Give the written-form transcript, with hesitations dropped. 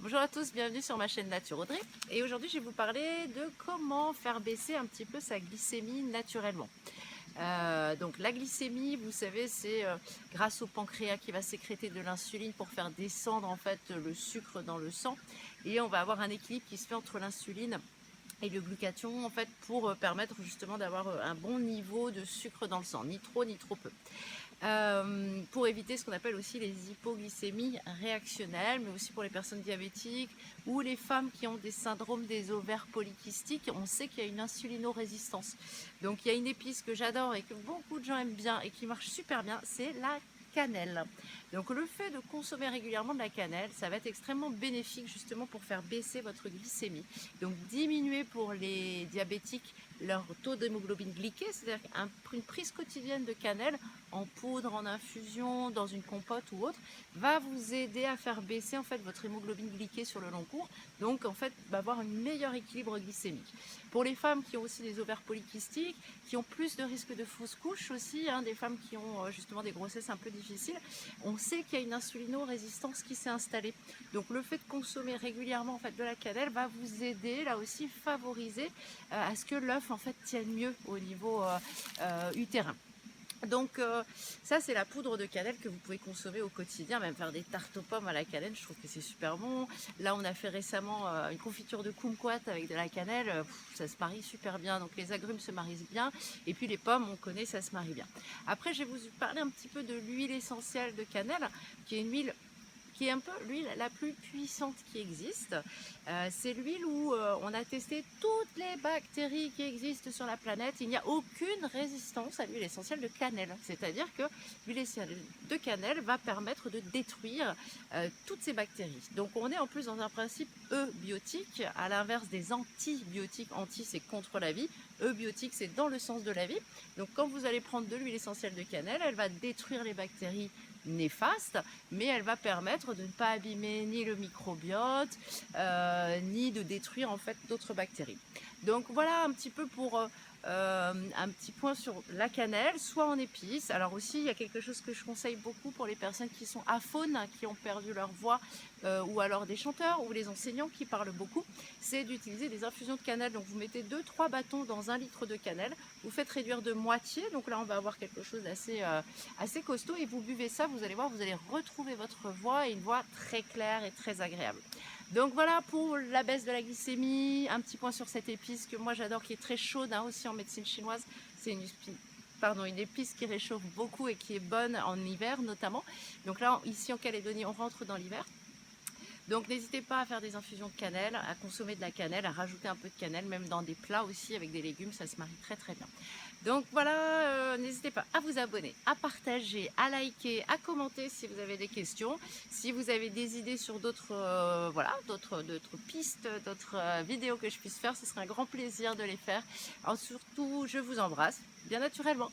Bonjour à tous, bienvenue sur ma chaîne Nature Audrey. Et aujourd'hui, je vais vous parler de comment faire baisser un petit peu sa glycémie naturellement. Donc la glycémie, vous savez, c'est grâce au pancréas qui va sécréter de l'insuline pour faire descendre en fait le sucre dans le sang. Et on va avoir un équilibre qui se fait entre l'insuline et le glutathion en fait pour permettre justement d'avoir un bon niveau de sucre dans le sang, ni trop ni trop peu. Pour éviter ce qu'on appelle aussi les hypoglycémies réactionnelles, mais aussi pour les personnes diabétiques ou les femmes qui ont des syndromes des ovaires polykystiques, on sait qu'il y a une insulinorésistance. Donc il y a une épice que j'adore et que beaucoup de gens aiment bien et qui marche super bien, c'est la cannelle. Donc le fait de consommer régulièrement de la cannelle, ça va être extrêmement bénéfique justement pour faire baisser votre glycémie. Donc diminuer pour les diabétiques leur taux d'hémoglobine glyquée, c'est-à-dire une prise quotidienne de cannelle en poudre, en infusion, dans une compote ou autre, va vous aider à faire baisser en fait votre hémoglobine glyquée sur le long cours, donc en fait avoir un meilleur équilibre glycémique. Pour les femmes qui ont aussi des ovaires polykystiques, qui ont plus de risque de fausse couche aussi, des femmes qui ont justement des grossesses un peu difficiles, on sait qu'il y a une insulinorésistance qui s'est installée. Donc le fait de consommer régulièrement en fait de la cannelle va vous aider là aussi favoriser à ce que l'œuf en fait tienne mieux au niveau utérin. Donc ça c'est la poudre de cannelle que vous pouvez consommer au quotidien, même faire des tartes aux pommes à la cannelle, je trouve que c'est super bon. Là on a fait récemment une confiture de kumquat avec de la cannelle, ça se marie super bien, donc les agrumes se marient bien, et puis les pommes on connaît, ça se marie bien. Après je vais vous parler un petit peu de l'huile essentielle de cannelle, qui est une huile qui est un peu l'huile la plus puissante qui existe. C'est l'huile où on a testé toutes les bactéries qui existent sur la planète. Il n'y a aucune résistance à l'huile essentielle de cannelle. C'est-à-dire que l'huile essentielle de cannelle va permettre de détruire toutes ces bactéries. Donc on est en plus dans un principe eubiotique, à l'inverse des antibiotiques. Anti, c'est contre la vie. Eubiotique, c'est dans le sens de la vie. Donc quand vous allez prendre de l'huile essentielle de cannelle, elle va détruire les bactéries néfaste, mais elle va permettre de ne pas abîmer ni le microbiote, ni de détruire en fait d'autres bactéries. Donc voilà un petit peu pour un petit point sur la cannelle, soit en épices. Alors aussi, il y a quelque chose que je conseille beaucoup pour les personnes qui sont aphones, qui ont perdu leur voix, ou alors des chanteurs ou les enseignants qui parlent beaucoup, c'est d'utiliser des infusions de cannelle. Donc vous mettez 2-3 bâtons dans 1 litre de cannelle, vous faites réduire de moitié, donc là on va avoir quelque chose d'assez assez costaud, et vous buvez ça, vous allez voir, vous allez retrouver votre voix et une voix très claire et très agréable. Donc voilà pour la baisse de la glycémie, un petit point sur cette épice que moi j'adore, qui est très chaude aussi en médecine chinoise. C'est une épice qui réchauffe beaucoup et qui est bonne en hiver notamment. Donc là, ici en Calédonie, on rentre dans l'hiver. Donc n'hésitez pas à faire des infusions de cannelle, à consommer de la cannelle, à rajouter un peu de cannelle, même dans des plats aussi avec des légumes, ça se marie très très bien. Donc voilà, n'hésitez pas à vous abonner, à partager, à liker, à commenter si vous avez des questions. Si vous avez des idées sur d'autres d'autres pistes, d'autres vidéos que je puisse faire, ce serait un grand plaisir de les faire. Alors surtout, je vous embrasse bien naturellement.